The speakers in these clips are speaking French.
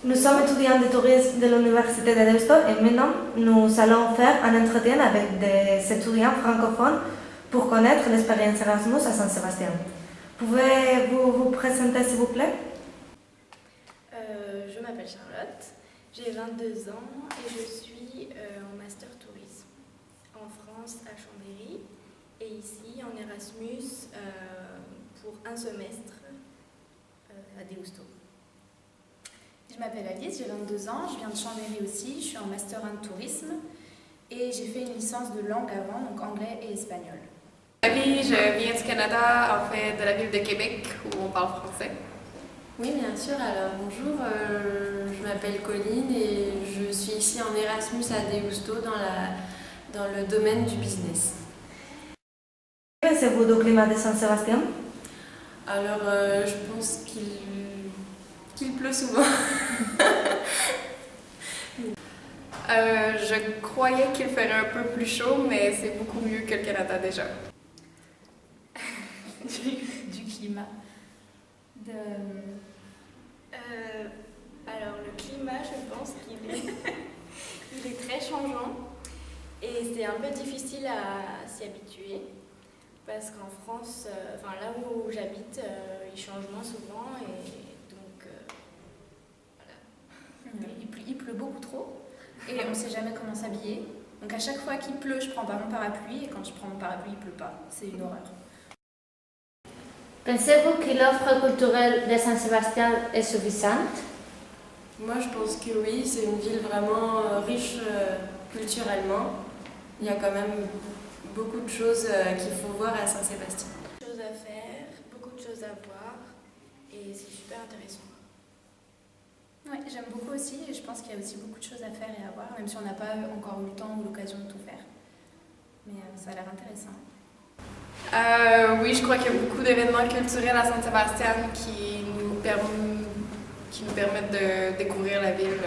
Nous sommes étudiants de tourisme de l'Université de Deusto et maintenant nous allons faire un entretien avec des étudiants francophones pour connaître l'expérience Erasmus à Saint-Sébastien. Pouvez-vous vous présenter s'il vous plaît? Je m'appelle Charlotte, j'ai 22 ans et je suis en master tourisme en France à Chambéry et ici en Erasmus pour un semestre à Deusto. Je m'appelle Alice, j'ai 22 ans, je viens de Chambéry aussi, je suis en master 1 de tourisme et j'ai fait une licence de langue avant, donc anglais et espagnol. Oui, je viens du Canada, en fait de la ville de Québec où on parle français. Oui, bien sûr. Alors bonjour, je m'appelle Colline et je suis ici en Erasmus à Deusto dans le domaine du business. Que pensez-vous du climat de Saint-Sébastien? Alors je pense qu'il pleut souvent. Je croyais qu'il ferait un peu plus chaud, mais c'est beaucoup mieux que le Canada déjà. Du climat. Alors le climat, je pense qu'il est, il est très changeant et c'est un peu difficile à s'y habituer parce qu'en France, là où j'habite, il change moins souvent et donc voilà. Il pleut beaucoup trop et on ne sait jamais comment s'habiller. Donc à chaque fois qu'il pleut, je prends pas mon parapluie et quand je prends mon parapluie, il pleut pas. C'est une horreur. Pensez-vous que l'offre culturelle de Saint-Sébastien est suffisante? Moi je pense que oui, c'est une ville vraiment riche culturellement. Il y a quand même beaucoup de choses qu'il faut voir à Saint-Sébastien. Beaucoup de choses à faire, beaucoup de choses à voir et c'est super intéressant. Oui, j'aime beaucoup aussi et je pense qu'il y a aussi beaucoup de choses à faire et à voir, même si on n'a pas encore eu le temps ou l'occasion de tout faire. Mais ça a l'air intéressant. Oui, je crois qu'il y a beaucoup d'événements culturels à Saint-Sébastien qui nous permettent de découvrir la ville.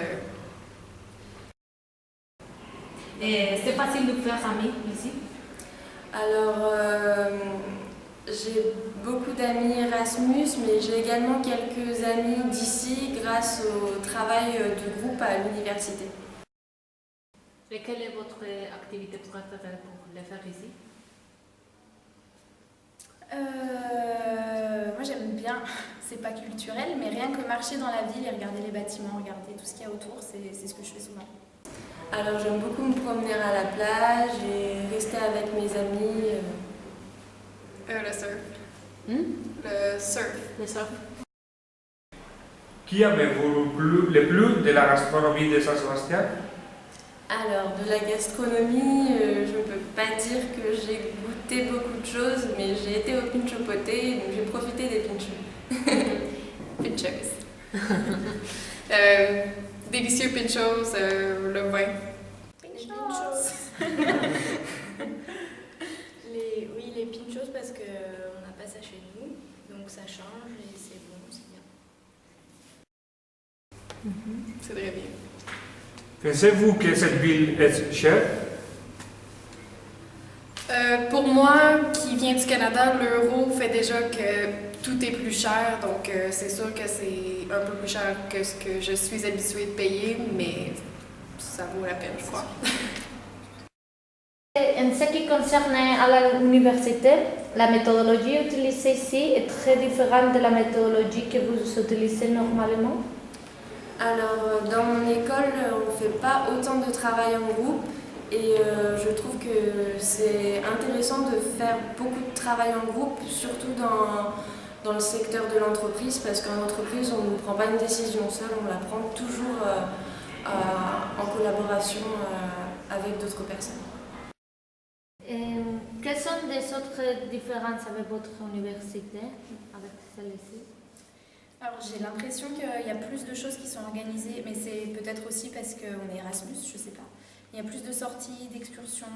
Et c'est facile de faire amis ici? Alors j'ai beaucoup d'amis Erasmus, mais j'ai également quelques amis d'ici grâce au travail de groupe à l'université. Et quelle est votre activité préférée pour les faire ici? Moi j'aime bien, c'est pas culturel, mais rien que marcher dans la ville et regarder les bâtiments, regarder tout ce qu'il y a autour, c'est ce que je fais souvent. Alors j'aime beaucoup me promener à la plage et rester avec mes amis. Le surf. Le surf. Le surf. Qui avez-vous le plus de la gastronomie de Saint-Sébastien? Alors de la gastronomie, je ne peux pas dire que j'ai goûté beaucoup de choses, mais j'ai été au Pincho Poté, donc j'ai profité des pinchos. Pinchos. Délicieux pinchos, le vin. Pinchos. les pinchos parce qu'on n'a pas ça chez nous, donc ça change et c'est bon, c'est bien. C'est très bien. Pensez-vous que cette ville est chère? Pour moi, qui viens du Canada, l'euro fait déjà que tout est plus cher, donc c'est sûr que c'est un peu plus cher que ce que je suis habituée de payer, mais ça vaut la peine, je crois. En ce qui concerne à l'université, la méthodologie utilisée ici est très différente de la méthodologie que vous utilisez normalement? Alors dans mon école, on ne fait pas autant de travail en groupe et je trouve que c'est intéressant de faire beaucoup de travail en groupe, surtout dans le secteur de l'entreprise, parce qu'en entreprise, on ne prend pas une décision seule, on la prend toujours en collaboration avec d'autres personnes. Quelles sont les autres différences avec votre université, avec celle-ci? Alors j'ai l'impression qu'il y a plus de choses qui sont organisées, mais c'est peut-être aussi parce qu'on est Erasmus, je sais pas. Il y a plus de sorties, d'excursions.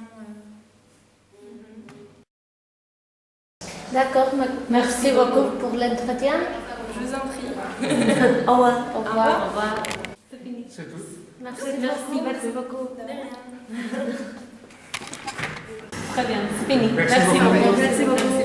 D'accord, merci beaucoup pour l'entretien. Je vous en prie. Au revoir. Au revoir. Au revoir. C'est fini. C'est tout. Merci beaucoup. De rien. Très bien, c'est fini. Merci beaucoup. Merci beaucoup.